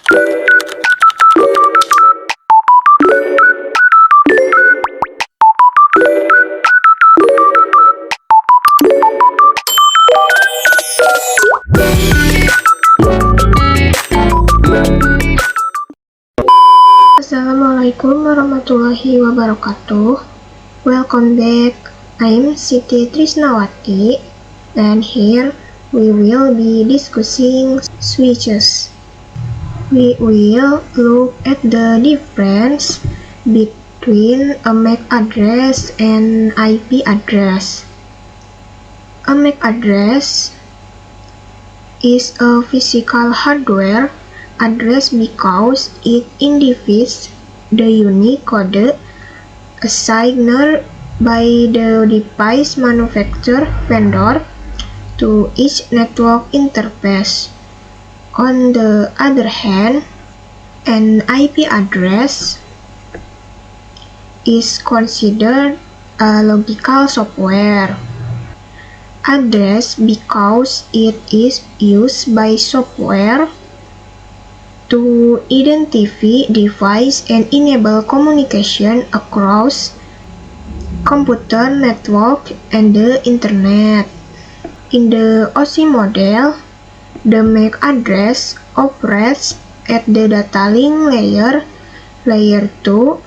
Assalamualaikum warahmatullahi wabarakatuh. Welcome back. I'm Siti Trisnawati, and here we will be discussing switches. We will look at the difference between a MAC address and IP address. A MAC address is a physical hardware address because it indicates the unique code assigned by the device manufacturer vendor to each network interface. On the other hand, an IP address is considered a logical software address because it is used by software to identify device and enable communication across computer network and the internet. In the OSI model, the MAC address operates at the data link layer 2,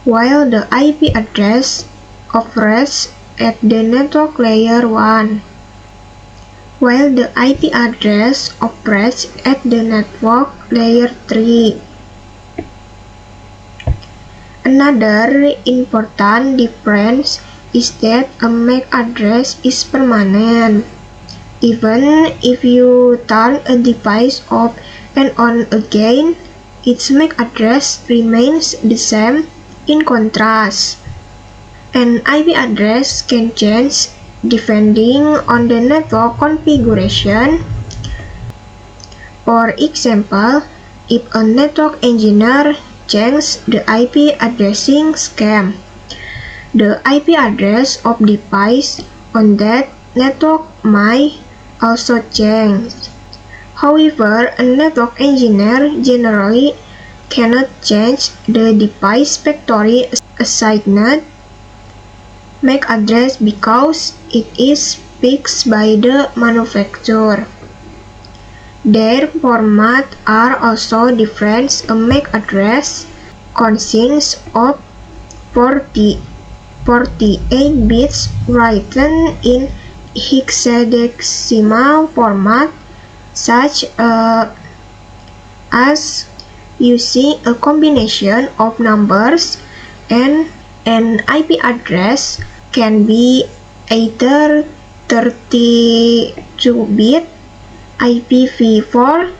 while the IP address operates at the network layer 1. While the IP address operates at the network layer 3. Another important difference is that a MAC address is permanent. Even if you turn a device off and on again, its MAC address remains the same. In contrast, an IP address can change depending on the network configuration. For example, if a network engineer changes the IP addressing scheme, the IP address of device on that network might also change. However, a network engineer generally cannot change the device factory assigned MAC address because it is fixed by the manufacturer. Their formats are also different. A MAC address consists of 48 bits written in hexadecimal format, such as using a combination of numbers, and an IP address can be either 32-bit IPv4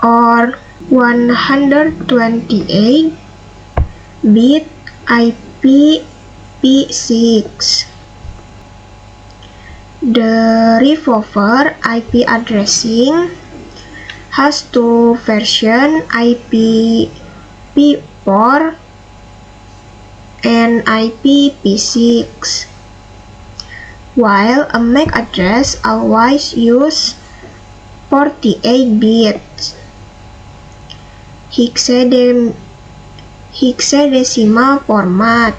or 128-bit IPv6. The Revolver IP addressing has two versions, IPv4 and IPv6, while a MAC address always uses 48 bits hexadecimal format.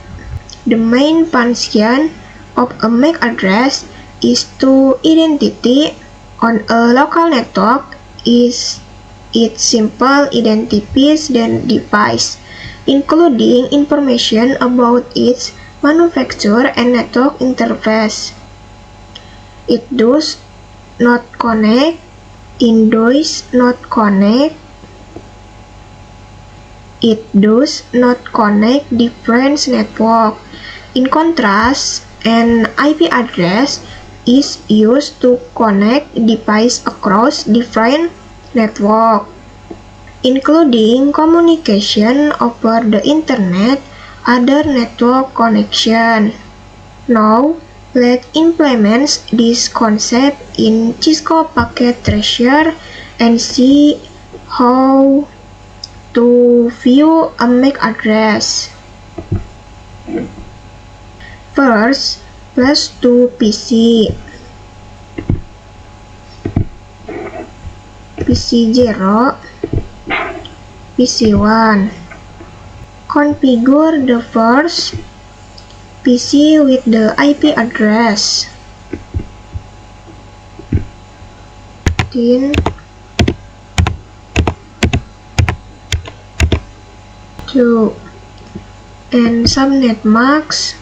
The main function of a MAC address is to identify on a local network. It simply identifies the device, including information about its manufacturer and network interface. It does not connect different networks. In contrast, an IP address is used to connect devices across different networks, including communication over the internet, other network connection. Now, let's implement this concept in Cisco Packet Tracer and see how to view a MAC address. First, let's do PC. PC0, PC1. Configure the first PC with the IP address 10.2 and subnet mask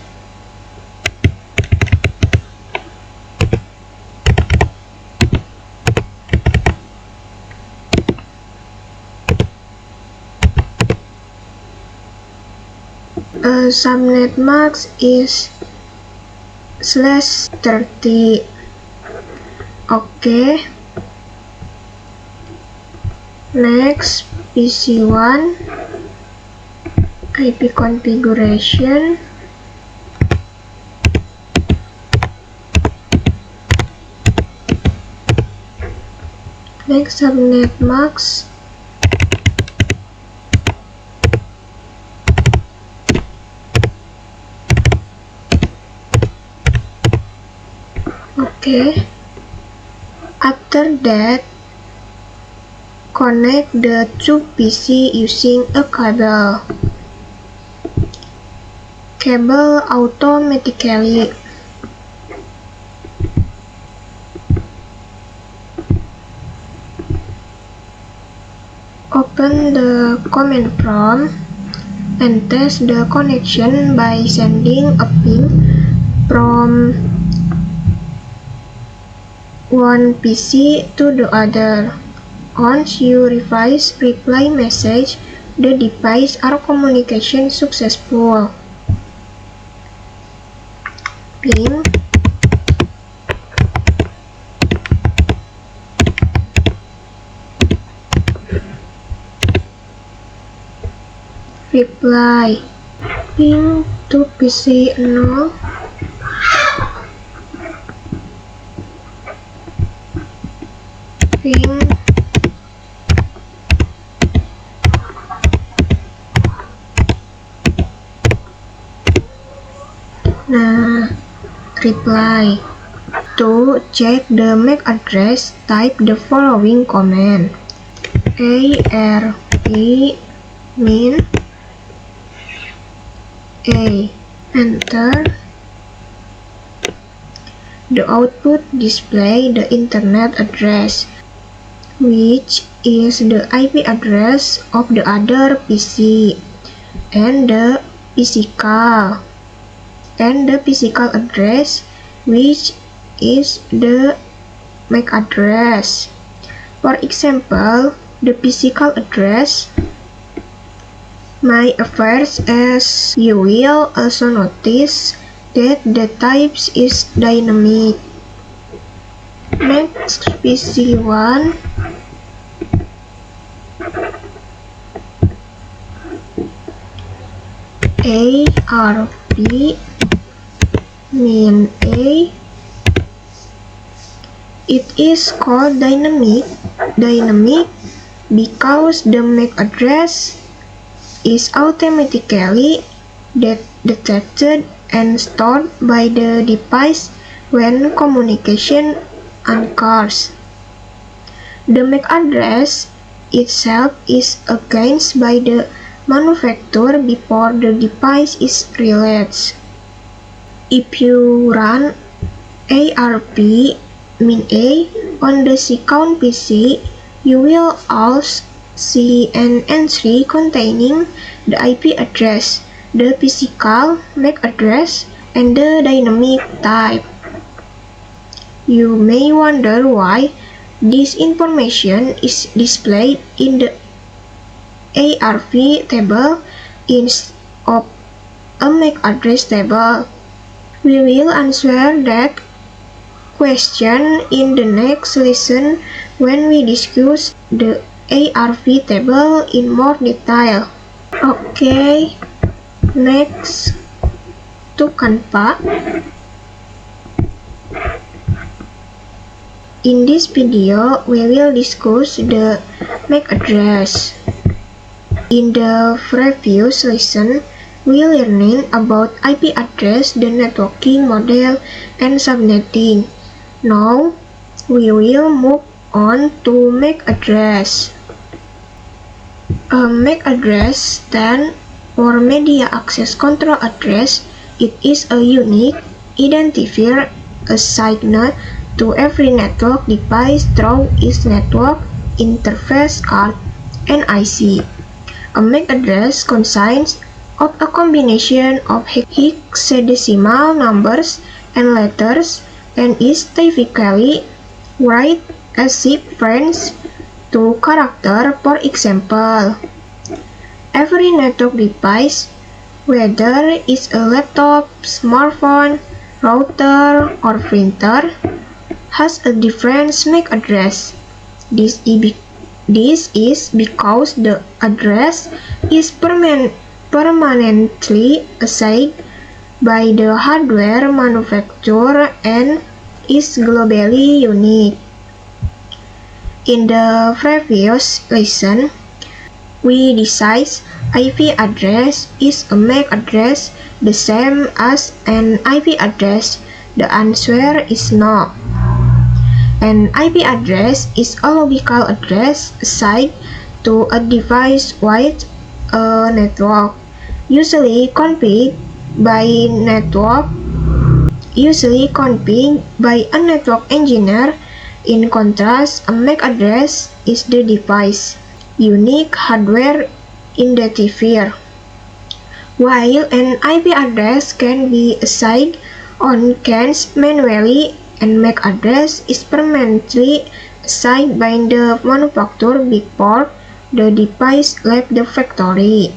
subnet mask is /30. Okay. Next, PC1 IP configuration. Next, subnet mask. Okay. After that, connect the two PC using a cable. Cable automatically. Open the command prompt and test the connection by sending a ping from one PC to the other. Once you revise reply message, the device are communication successful. Ping reply ping to PC0 ping reply. To check the MAC address, type the following command: arp min a. Enter. The output display the internet address, which is the IP address of the other PC, and the physical address, which is the MAC address. For example, the physical address may appears as you will also notice that the type is dynamic. Next, PC1 arp min a. It is called dynamic because the MAC address is automatically detected and stored by the device when communication occurs. The MAC address itself is assigned by the manufacturer before the device is released. If you run arp min a on the second PC, you will also see an entry containing the IP address, the physical MAC address, and the dynamic type. You may wonder why this information is displayed in the arp table instead of a MAC address table. We will answer that question in the next lesson when we discuss the arp table in more detail. Okay, next to Canva. In this video, we will discuss the MAC address. In the previous lesson, we learning about IP address, the networking model, and subnetting. Now, we will move on to MAC address. A MAC address stands for Media Access Control Address. It is a unique identifier assigned to every network device through its network interface card (NIC). A MAC address consists of a combination of hexadecimal numbers and letters and is typically written as sequence to character. For example, every network device, whether it's a laptop, smartphone, router, or printer, has a different MAC address. This is because the address is permanently assigned by the hardware manufacturer and is globally unique. In the previous lesson, we discussed IP address is a MAC address the same as an IP address. The answer is no. An IP address is a logical address assigned to a device with a network, usually configured by a network engineer. In contrast, a MAC address is the device unique hardware identifier. While an IP address can be assigned on CANs manually, and MAC address is permanently assigned by the manufacturer before the device left the factory.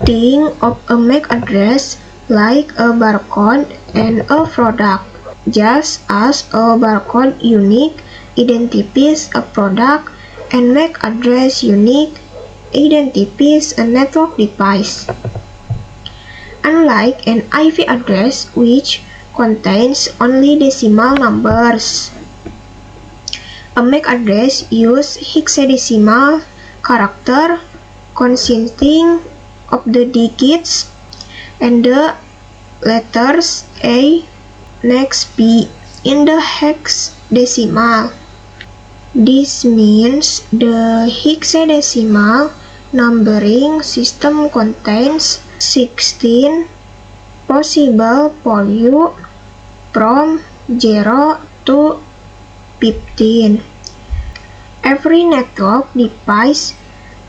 Think of a MAC address like a barcode and a product. Just as a barcode unique identifies a product, and MAC address unique identifies a network device. Unlike an IP address which contains only decimal numbers, a MAC address uses hexadecimal character consisting of the digits and the letters A next B in the hexadecimal. This means the hexadecimal numbering system contains 16 possible values from 0 to 15. Every network device,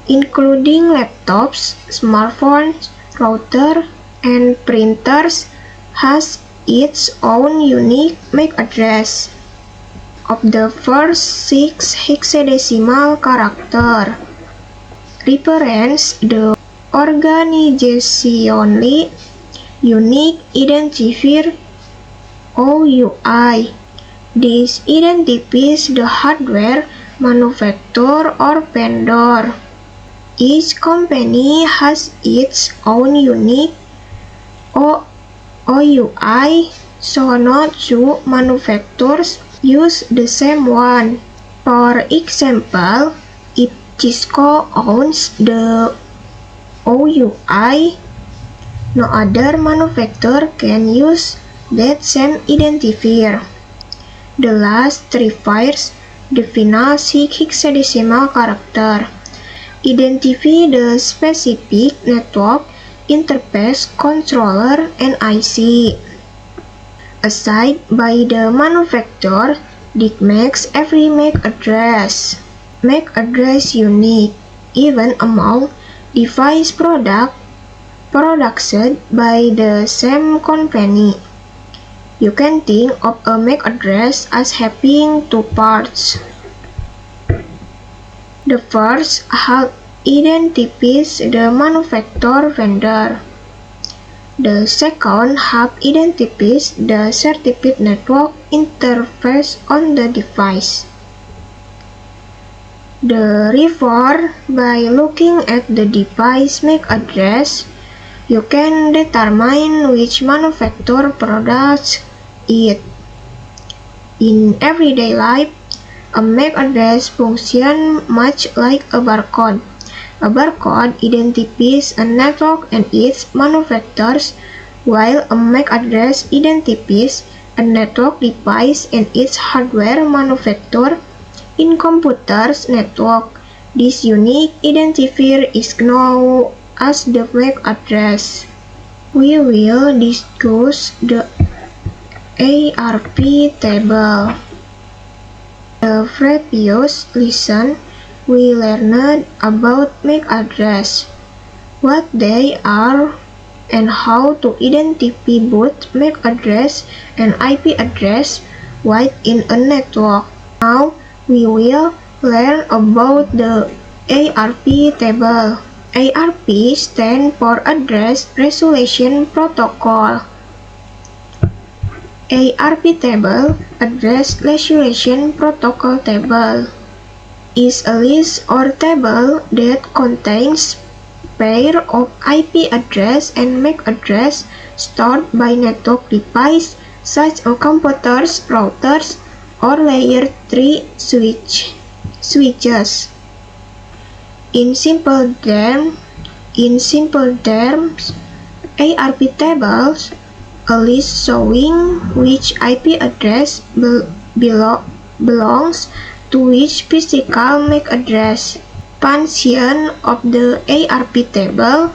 including laptops, smartphones, routers, and printers, has its own unique MAC address of the first 6 hexadecimal characters, reference the organizationally unique identifier OUI. This identifies the hardware manufacturer or vendor. Each company has its own unique OUI, so no two manufacturers use the same one. For example, if Cisco owns the OUI, no other manufacturer can use that same identifier. The last three figures, the final 6 hexadecimal character, identify the specific network interface controller (NIC) assigned by the manufacturer. This makes every MAC address unique, even among device produced by the same company. You can think of a MAC address as having two parts. The first half identifies the manufacturer vendor. The second half identifies the certified network interface on the device. Therefore, by looking at the device MAC address, you can determine which manufacturer produces it. In everyday life, a MAC address functions much like a barcode. A barcode identifies a network and its manufacturers, while a MAC address identifies a network device and its hardware manufacturer in computer's network. This unique identifier is known as the MAC address. We will discuss the ARP table. The previous lesson, we learned about MAC address, what they are, and how to identify both MAC address and IP address within a network. Now, we will learn about the ARP table. ARP stands for Address Resolution Protocol. ARP table, Address Resolution Protocol table, is a list or table that contains pair of IP address and MAC address stored by network device such as computers, routers, or layer 3 switches. In simple terms, ARP tables a list showing which IP address belongs to which physical MAC address. Function of the ARP table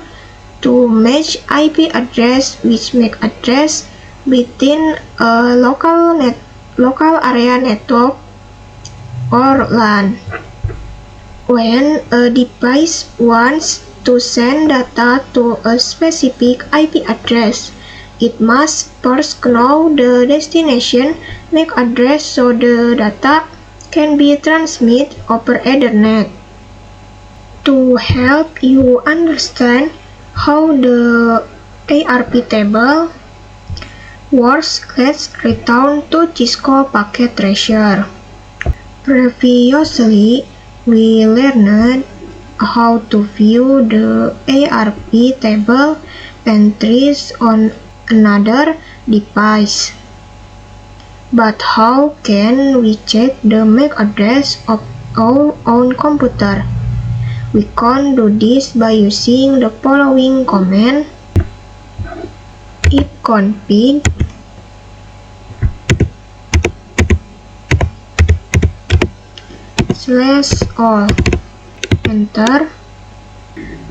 to match IP address with MAC address within a local area network or LAN. When a device wants to send data to a specific IP address, it must first know the destination MAC address so the data can be transmitted over Ethernet. To help you understand how the ARP table works, let's return to Cisco Packet Tracer. Previously, we learned how to view the ARP table entries on another device. But how can we check the MAC address of our own computer? We can do this by using the following command: ifconfig /all. Enter.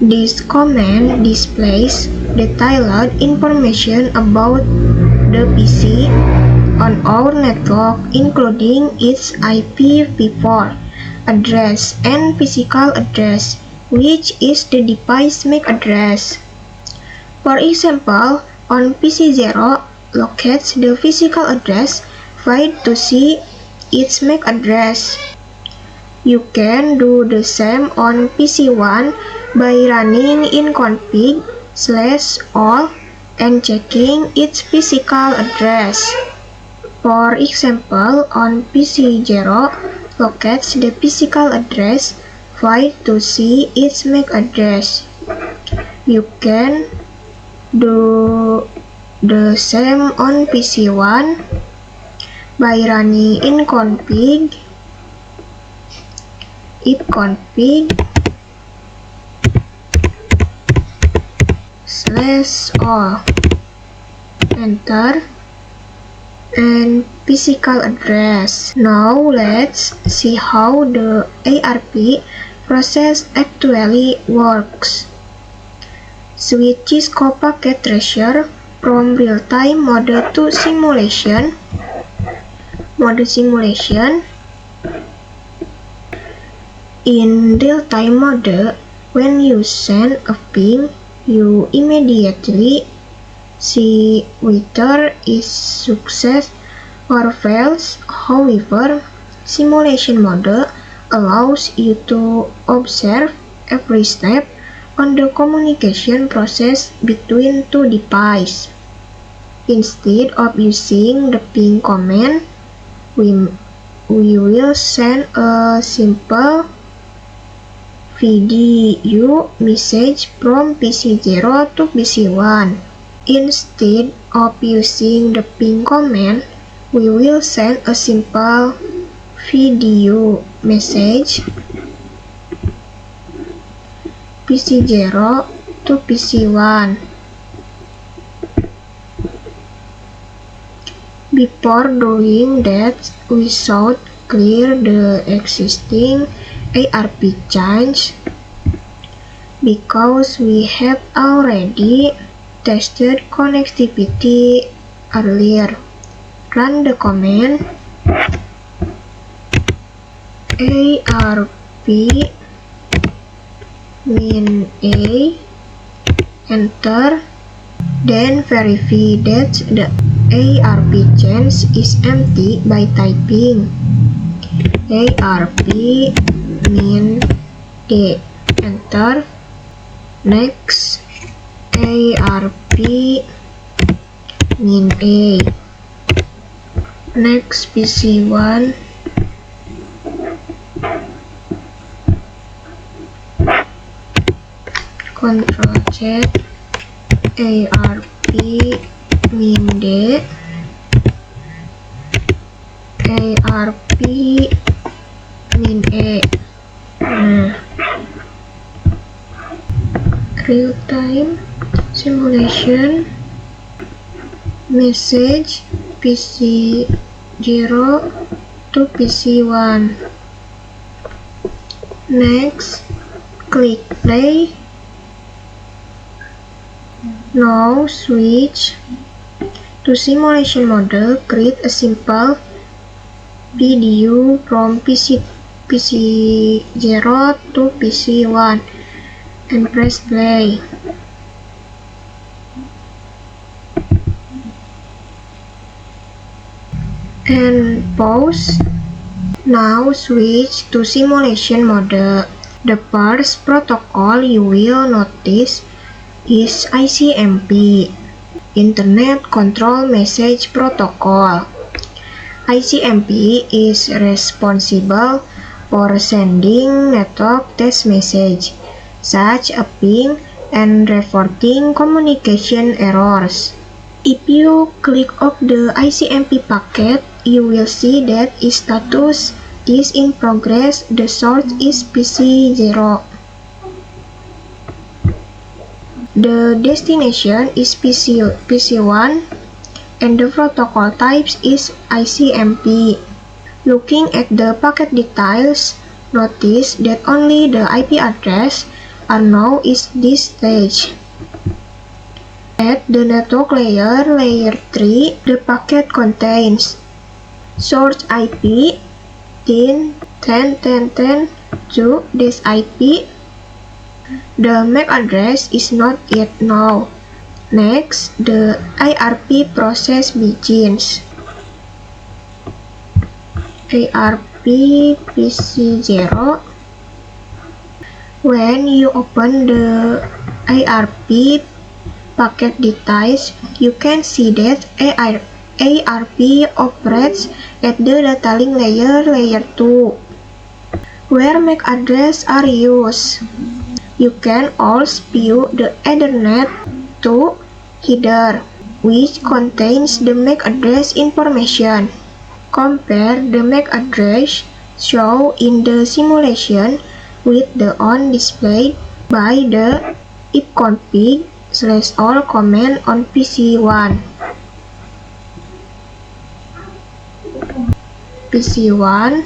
This command displays detailed information about the PC on our network, including its IPv4 address and physical address, which is the device MAC address. For example, on PC0 locates the physical address, find to see its MAC address. You can do the same on PC1 by running ifconfig /all and checking its physical address. For example, on PC0 locates the physical address, find to see its MAC address. You can do the same on PC1 by running ifconfig /all. Enter. And physical address. Now let's see how the ARP process actually works. Switch Cisco Packet Tracer from real-time mode to simulation. In real-time mode, when you send a ping, you immediately see whether it success or fails. However, simulation mode allows you to observe every step on the communication process between two devices. Instead of using the ping command, we will send a simple VDU message from PC0 to PC1. Instead of using the ping command, we will send a simple VDU message PC0 to PC1. Before doing that, we should clear the existing ARP change because we have already tested connectivity earlier. Run the command ARP min A, enter, then verify that the ARP change is empty by typing ARP min D, enter. Next, ARP min A. Next, PC1. Ctrl Z, ARP min D, ARP min E. Real-time simulation message PC0 to PC1. Next, click play. Now switch to simulation mode. Create a simple video from PC0 to PC1 and press play. And pause. Now switch to simulation mode. The first protocol you will notice is ICMP, Internet Control Message Protocol. ICMP is responsible for sending network test message, such as ping and reporting communication errors. If you click off the ICMP packet, you will see that its status is in progress. The source is PC0. The destination is PC1 and the protocol types is ICMP. Looking at the packet details, notice that only the IP address are known at this stage. At the network layer, layer 3, the packet contains source IP 10.10.10.2-IP. The MAC address is not yet known. Next, the ARP process begins. ARP PC0. When you open the ARP packet details, you can see that ARP operates at the data link layer, layer 2, where MAC addresses are used. You can also view the Ethernet 2 header, which contains the MAC address information. Compare the MAC address shown in the simulation with the one displayed by the ifconfig/all command on PC1. PC1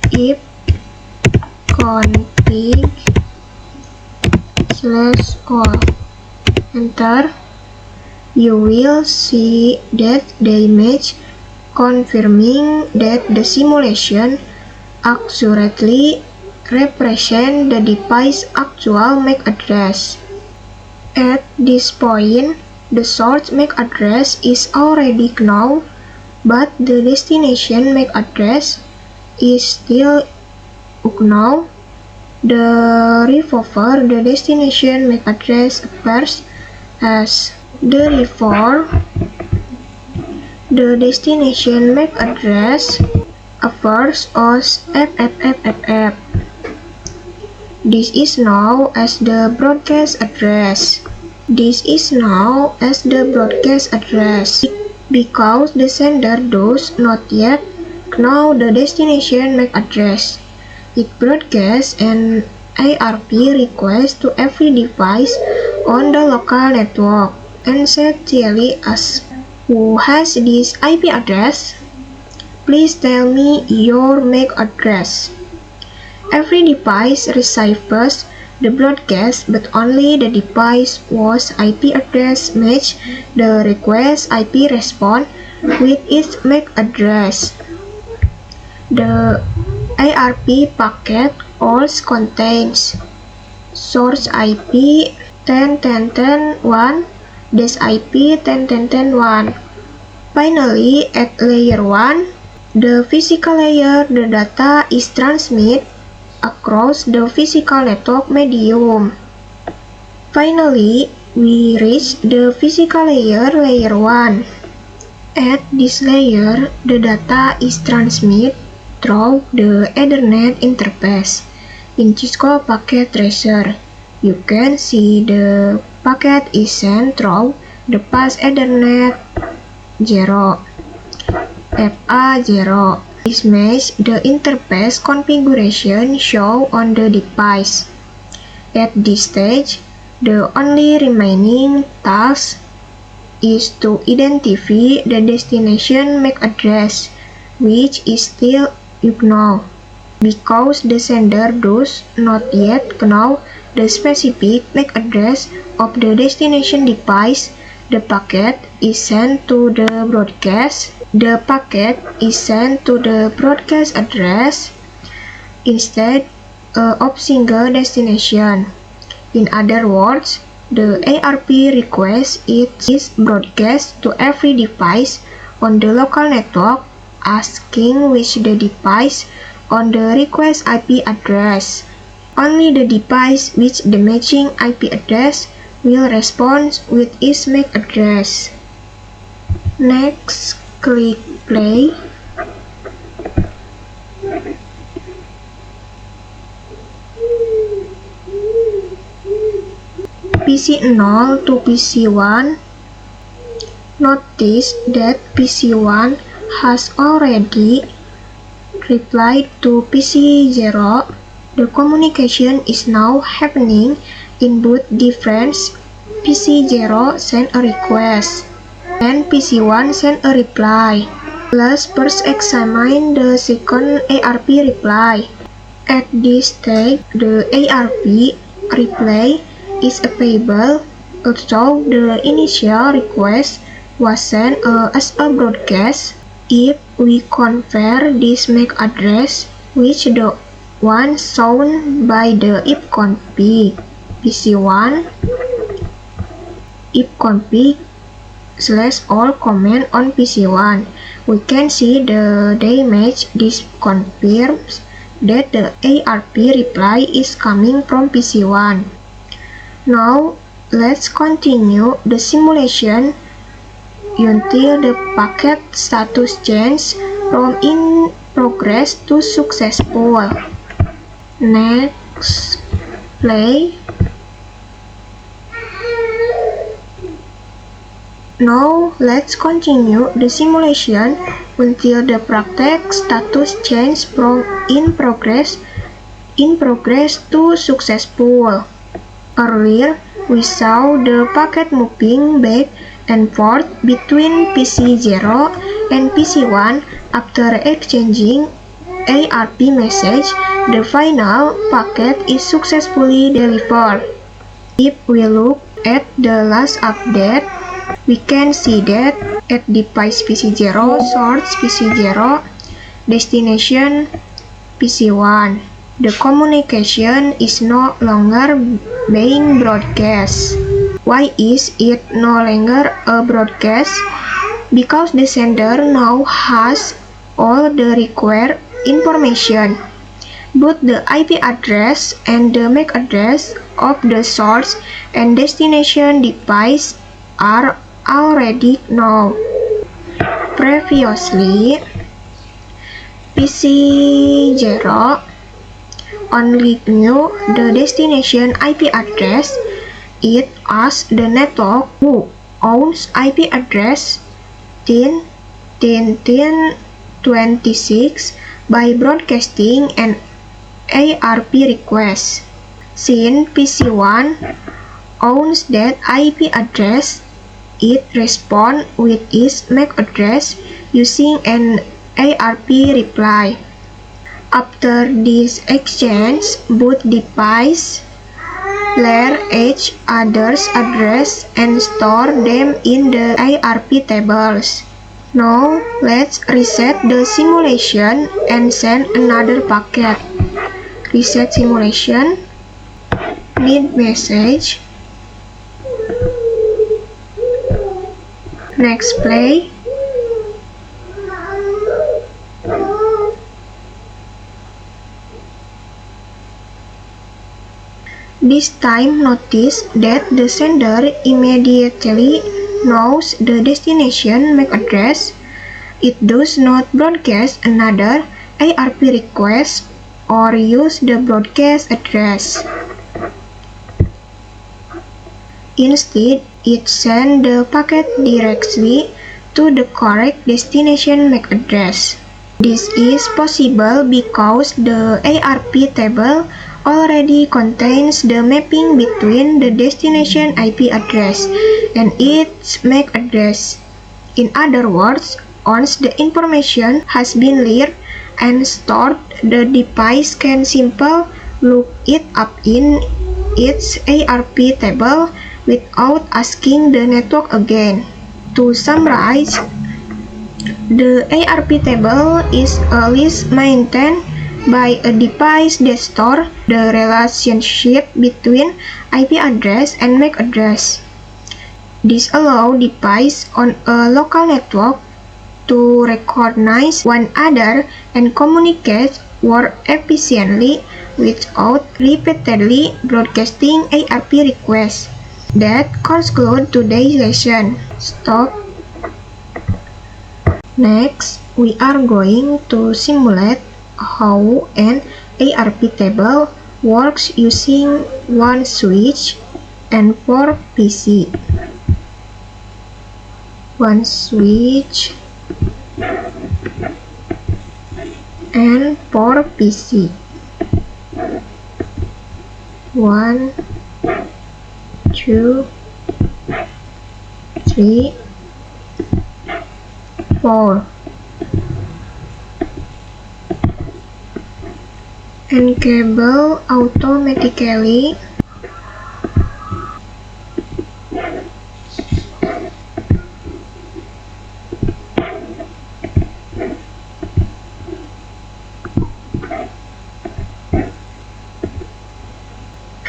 ifconfig/all, enter. You will see that the image confirming that the simulation accurately represents the device's actual MAC address. At this point, the source MAC address is already known, but the destination MAC address is still unknown. Therefore, the destination MAC address appears as therefore, the destination MAC address appears as FFFFF. This is known as the broadcast address. This is known as the broadcast address because the sender does not yet know the destination MAC address. It broadcasts an ARP request to every device on the local network, essentially as Who has this IP address? Please tell me your MAC address. Every device receives the broadcast, but only the device whose IP address matches the request IP response with its MAC address. The ARP packet also contains source IP 10.10.10.1-IP 10.10.10.1. Finally, at layer 1, the physical layer, the data is transmitted across the physical network medium. Finally, we reach the physical layer, layer 1. At this layer, the data is transmitted through the Ethernet interface. In Cisco Packet Tracer, you can see the packet is sent through the path Ethernet 0, FA0. This matches the interface configuration shown on the device. At this stage, the only remaining task is to identify the destination MAC address, which is still unknown, because the sender does not yet know the specific MAC address of the destination device. The packet is sent to the broadcast. The packet is sent to the broadcast address instead of single destination. In other words, the ARP request is broadcast to every device on the local network, asking which the device on the request IP address. Only the device with the matching IP address will respond with its MAC address. Next, click play. PC0 to PC1. Notice that PC1 has already replied to PC0. The communication is now happening in both different. PC0 send a request, and PC1 send a reply. Let's first examine the second ARP reply. At this stage, the ARP reply is available, although the initial request was sent as a broadcast. If we compare this MAC address with the one shown by the ifconfig PC1 ifconfig/all command on PC1, we can see they match. This confirms that the ARP reply is coming from PC1. Now, let's continue the simulation until the packet status changes from in progress to successful. Next, play. Now, let's continue the simulation until the packet status changes from in progress to successful. Earlier, we saw the packet moving back and forth between PC0 and PC1 after exchanging ARP message. The final packet is successfully delivered. If we look at the last update, we can see that at device PC0, source PC0, destination PC1, the communication is no longer being broadcast. Why is it no longer a broadcast? Because the sender now has all the required information. Both the IP address and the MAC address of the source and destination device are already known. Previously, PC0 only knew the destination IP address. It asked the network who owns IP address 10.10.10.26 by broadcasting an ARP request. Since PC1 owns that IP address, it responds with its MAC address using an ARP reply. After this exchange, both devices learn each other's address and store them in the ARP tables. Now, let's reset the simulation and send another packet. Reset simulation. Need message. Next, play. This time, notice that the sender immediately knows the destination MAC address. It does not broadcast another ARP request or use the broadcast address. Instead, it sends the packet directly to the correct destination MAC address. This is possible because the ARP table already contains the mapping between the destination IP address and its MAC address. In other words, once the information has been learned and stored, the device can simply look it up in its ARP table without asking the network again. To summarize, the ARP table is a list maintained by a device that stores the relationship between IP address and MAC address. This allows devices on a local network to recognize one another and communicate more efficiently without repeatedly broadcasting ARP requests. That concludes today's lesson. Stop. Next, we are going to simulate how an ARP table works using one switch and 4 PC. One switch and 4 PC. 1, 2, 3, 4. Encable automatically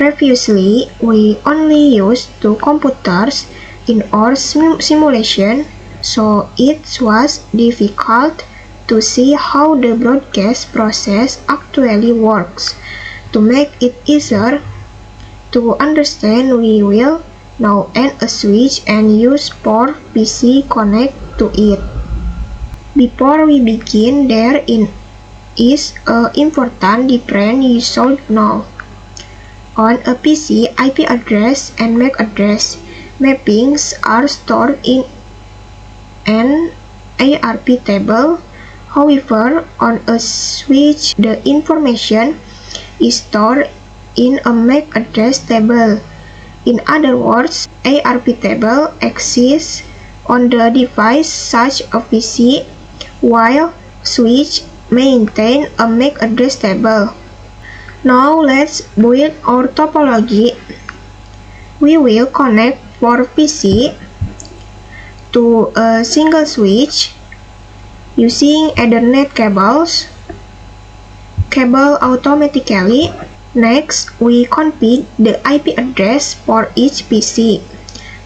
Previously, we only used 2 computers in our simulation, so it was difficult to see how the broadcast process actually works. To make it easier to understand, we will now add a switch and use 4 PC connect to it. Before we begin, there is an important difference you should know. On a PC, IP address and MAC address mappings are stored in an ARP table. However, on a switch, the information is stored in a MAC address table. In other words, ARP table exists on the device such a PC, while switch maintain a MAC address table. Now let's build our topology. We will connect 4 PC to a single switch using Ethernet cables. Cable automatically. Next, we configure the IP address for each PC.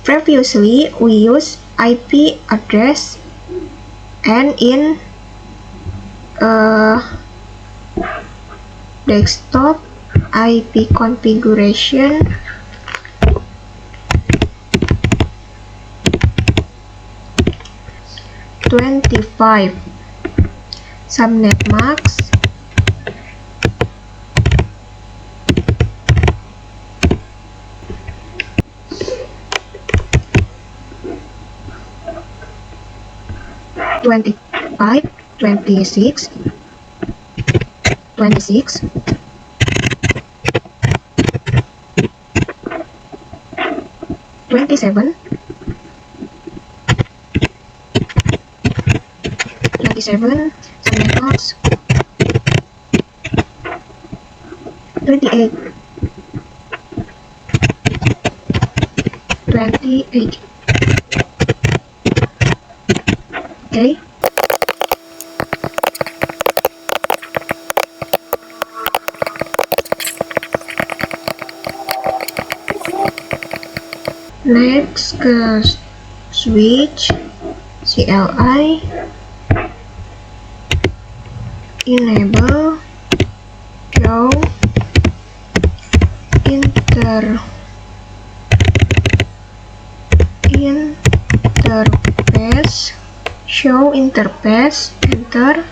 Previously, we used IP address and in desktop IP configuration (25) subnet max (25) 26 27 28 27, some networks, 28, 28. Okay. Next ke switch CLI, enable show interface, show interface, enter.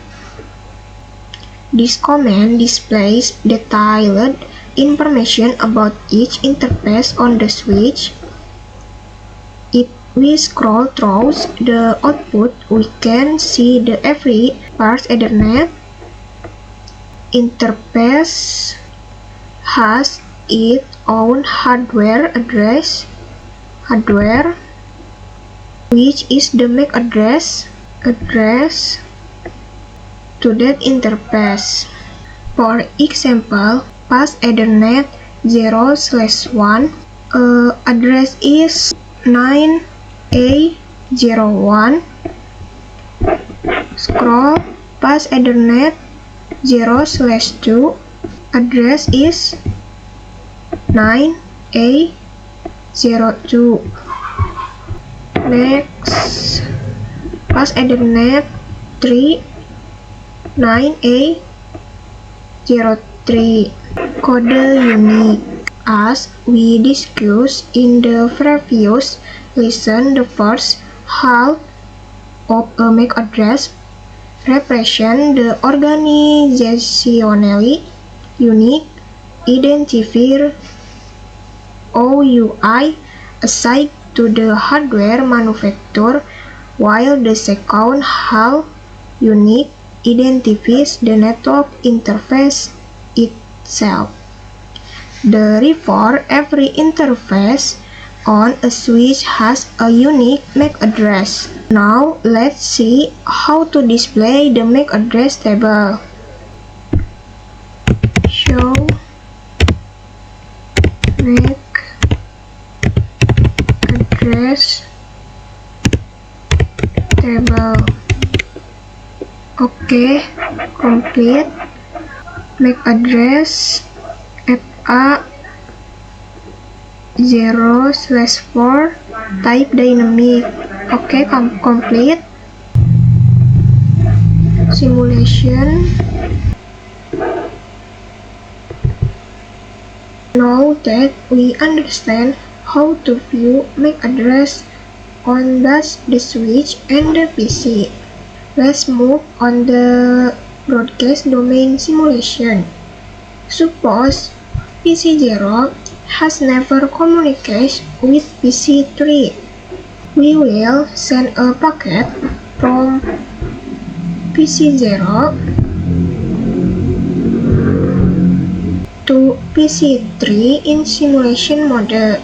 This command displays detailed information about each interface on the switch. If we scroll through the output, we can see the every Fast Ethernet interface has its own hardware address, which is the MAC address to that interface. For example, Fast Ethernet 0/1 address is 9A01. Scroll Fast Ethernet 0/2 address is 9A02. Next, Fast Ethernet 3 9A03. Code unique. As we discussed in the previous lesson, the first half of a MAC address represents the organizationally unique identifier OUI assigned to the hardware manufacturer, while the second half unique identifies the network interface itself. Therefore, every interface on a switch has a unique MAC address. Now, let's see how to display the MAC address table. Show MAC address table. Okay, complete. MAC address FA 0/4 type dynamic. Okay, complete. Simulation. Now that we understand how to view MAC address on both the switch and the PC, let's move on the broadcast domain simulation. Suppose PC0 has never communicated with PC3. We will send a packet from PC0 to PC3 in simulation mode.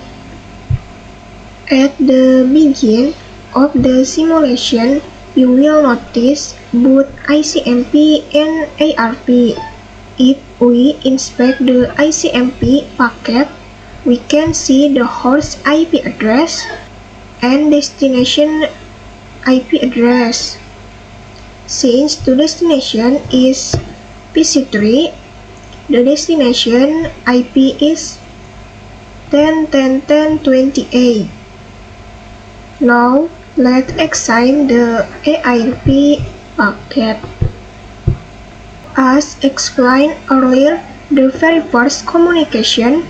At the beginning of the simulation, you will notice both ICMP and ARP. If we inspect the ICMP packet, we can see the host IP address and destination IP address. Since the destination is PC3, the destination IP is 10.10.10.28. Now, let's examine the ARP packet. As explained earlier, the very first communication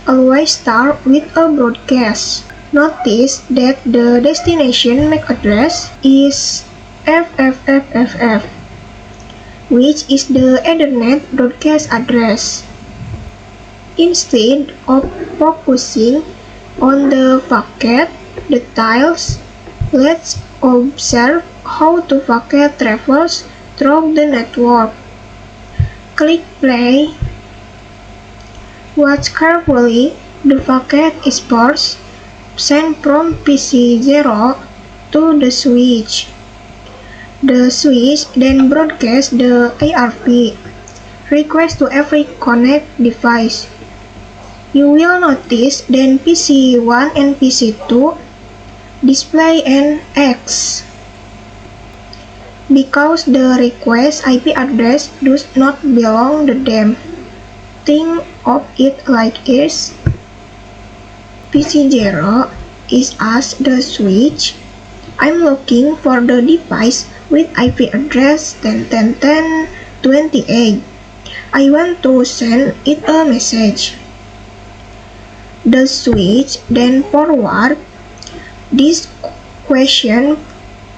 always starts with a broadcast. Notice that the destination MAC address is FFFFF, which is the Ethernet broadcast address. Instead of focusing on the packet details, let's observe how the packet travels through the network. Click play. Watch carefully. The packet is first sent from PC0 to the switch. The switch then broadcasts the ARP request to every connect device. You will notice then PC1 and PC2 display an X because the request IP address does not belong to them. Think of it like this. PC0 is as the switch. I'm looking for the device with IP address 10.10.10.28. I want to send it a message. The switch then forward this question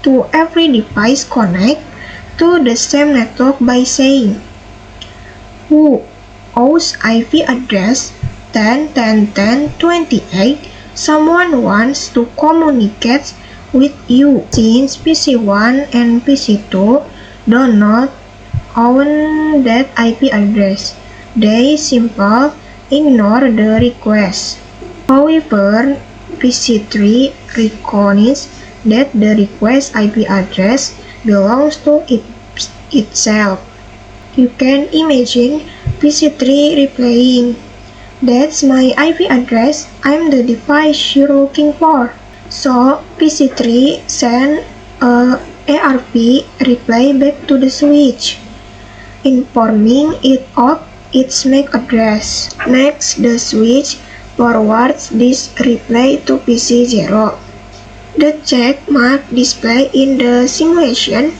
to every device connect to the same network by saying, who owns IP address 10.10.10.28? Someone wants to communicate with you. Since PC1 and PC2 do not own that IP address, they simply ignore the request. However, PC3 recognizes that the request IP address belongs to itself. You can imagine PC3 replying, "That's my IP address, I'm the device you're looking for." So PC3 sends a ARP reply back to the switch, informing it of its MAC address. Next, the switch forwards this reply to PC0. The check mark display in the simulation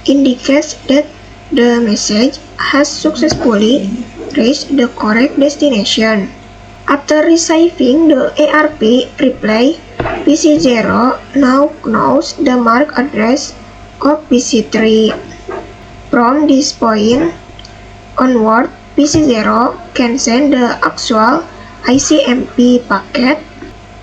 indicates that the message has successfully reached the correct destination. After receiving the ARP reply, PC0 now knows the MAC address of PC3. From this point onward, PC0 can send the actual ICMP packet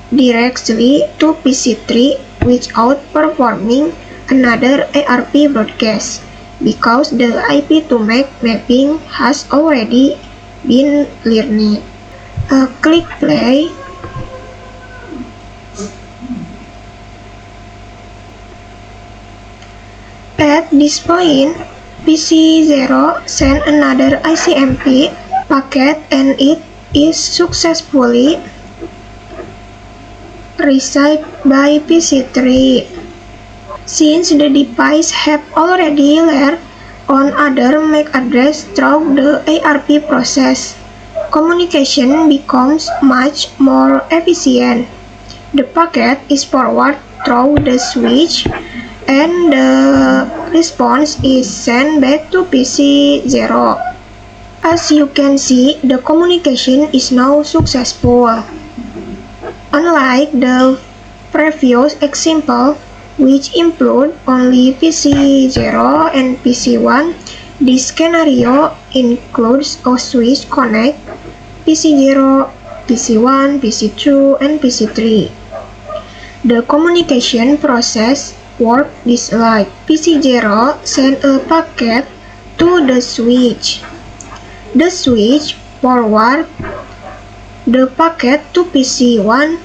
directly to PC3 without performing another ARP broadcast because the IP to MAC mapping has already been learned. Click play. At this point, PC0 sent another ICMP packet and it is successfully received by PC3. Since the device have already learned on other MAC address through the ARP process, communication becomes much more efficient. The packet is forwarded through the switch and the response is sent back to PC0. As you can see, the communication is now successful. Unlike the previous example, which include only PC0 and PC1, this scenario includes a switch connect PC0, PC1, PC2, and PC3. The communication process works this like PC0 send a packet to the switch. The switch forward the packet to PC1,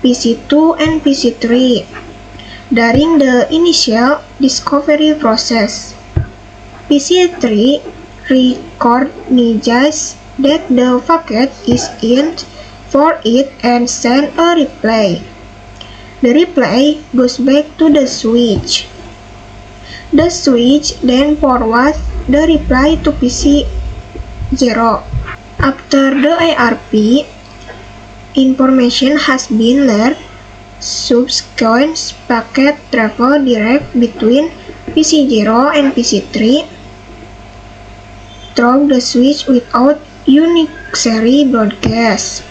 PC2, and PC3 during the initial discovery process. PC3 recognizes that the packet is in for it and sends a reply. The reply goes back to the switch. The switch then forwards the reply to PC0. After the ARP information has been learned, subsequent packet travel direct between PC0 and PC3 through the switch without unnecessary broadcast.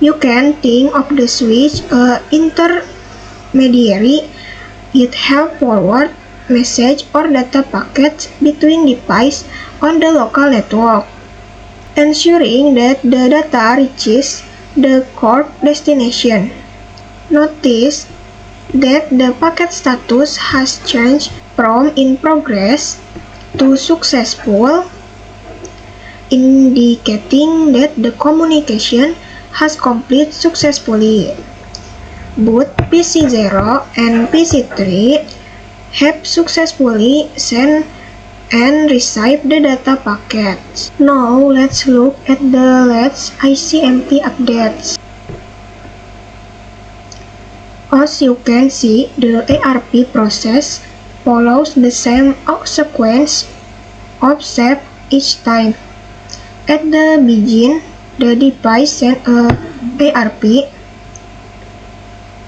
You can think of the switch as intermediary. It helps forward message or data packets between devices on the local network, ensuring that the data reaches the core destination. Notice that the packet status has changed from in progress to successful, indicating that the communication has completed successfully. Both PC0 and PC3 have successfully sent and received the data packets. Now let's look at the latest ICMP updates. As you can see, the ARP process follows the same sequence of steps each time. At the beginning, the device sends a ARP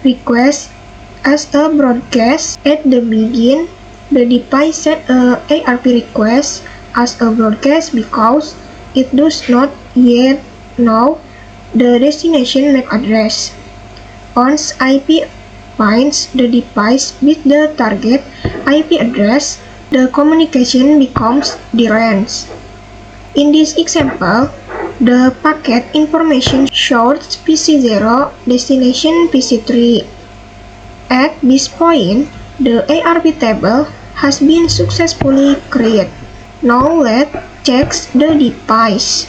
request as a broadcast. At the beginning, the device sends a ARP request as a broadcast because it does not yet know the destination MAC address. Once IP finds the device with the target IP address, the communication becomes direct. In this example, the packet information shows PC0, destination PC3. At this point, the ARP table has been successfully created. Now let's check the device.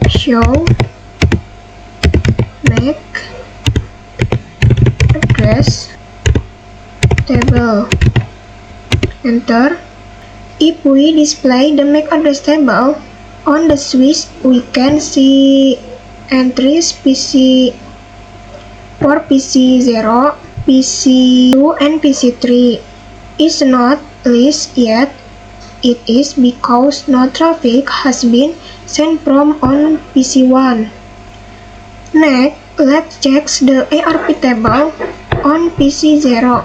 Show MAC address table. Enter. If we display the MAC address table on the switch, we can see entries for PC0, PC2, and PC3 is not listed yet. It is because no traffic has been sent from on PC1. Next, let's check the ARP table on PC0.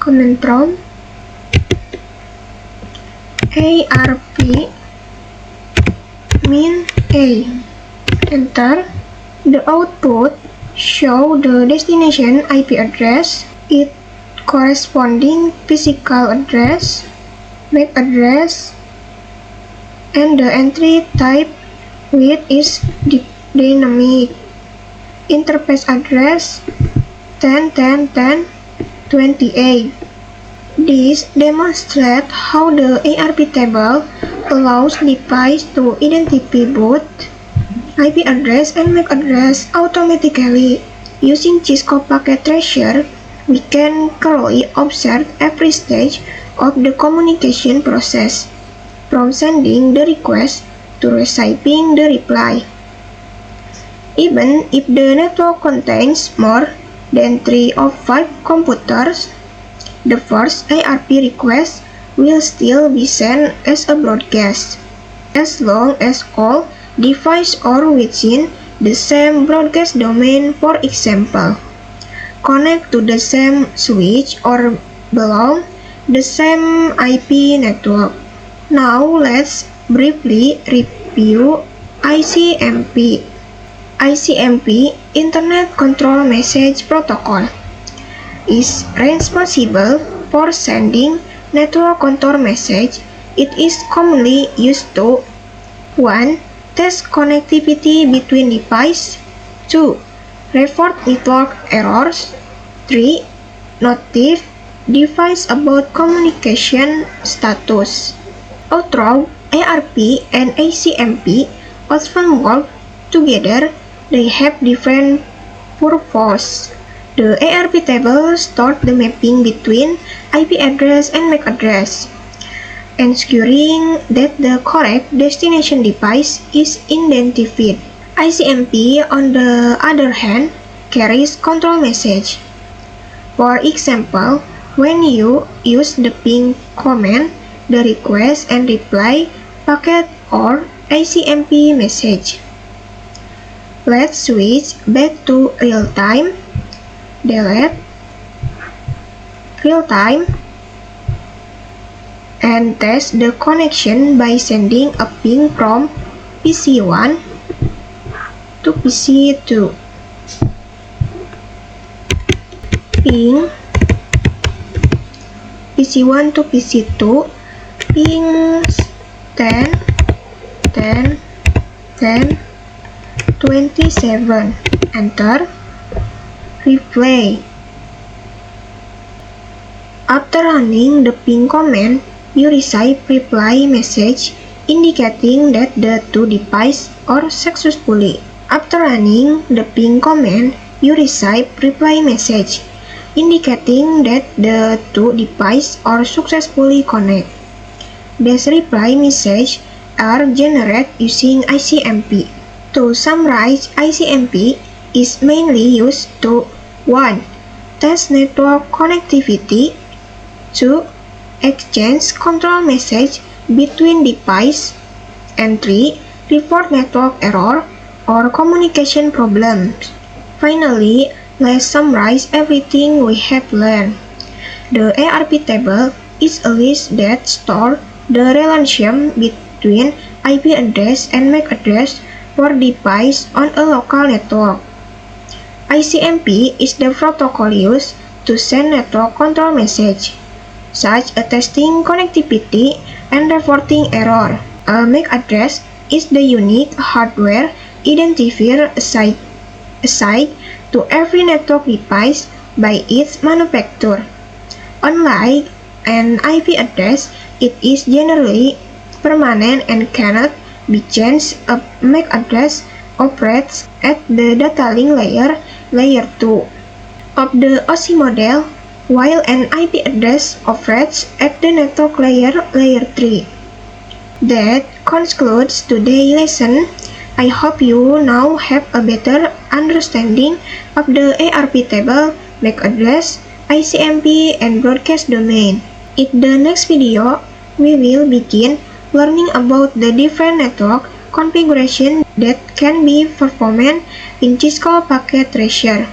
Command prompt ARP min A. Enter. The output shows the destination IP address, its corresponding physical address, MAC address, and the entry type which is dynamic. Interface address 10.10.10.28. This demonstrates how the ARP table allows device to identify both IP address and MAC address automatically. Using Cisco Packet Tracer, we can clearly observe every stage of the communication process, from sending the request to receiving the reply. Even if the network contains more than 3 or 5 computers, the first ARP request will still be sent as a broadcast, as long as all devices are within the same broadcast domain. For example, connect to the same switch or belong the same IP network. Now let's briefly review ICMP. ICMP, Internet Control Message Protocol, is responsible for sending network control message. It is commonly used to 1. Test connectivity between devices. 2. Report network errors. 3. Notify device about communication status. Although ARP and ICMP often work together, they have different purposes. The ARP table stores the mapping between IP address and MAC address, ensuring that the correct destination device is identified. ICMP, on the other hand, carries control message. For example, when you use the ping command, the request and reply packet or ICMP message. Let's switch back to real-time. Delete real-time and test the connection by sending a ping from PC1 to PC2. Ping PC1 to PC2, ping 10, 10, 10, 27. Enter. Replay. After running the ping command, you receive reply message indicating that the two devices are successfully. After running the ping command, you receive reply message, indicating that the two devices are successfully connected. These reply messages are generated using ICMP. To summarize, ICMP is mainly used to 1. Test network connectivity, 2. Exchange control message between devices, and 3. Report network error or communication problems. Finally, let's summarize everything we have learned. The ARP table is a list that stores the relationship between IP address and MAC address for device on a local network. ICMP is the protocol used to send network control message, such as testing connectivity and reporting error. A MAC address is the unique hardware identifier assigned to every network device by its manufacturer. Unlike an IP address, it is generally permanent and cannot be changed. A MAC address operates at the data link layer, layer 2 of the OSI model, while an IP address operates at the network layer, layer 3. That concludes today's lesson. I hope you now have a better understanding of the ARP table, MAC address, ICMP, and broadcast domain. In the next video, we will begin learning about the different network configuration that can be performed in Cisco Packet Tracer.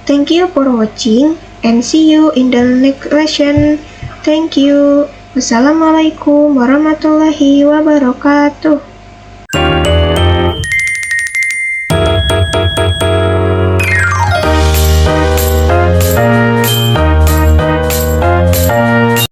Thank you for watching and see you in the next lesson. Thank you. Wassalamualaikum warahmatullahi wabarakatuh.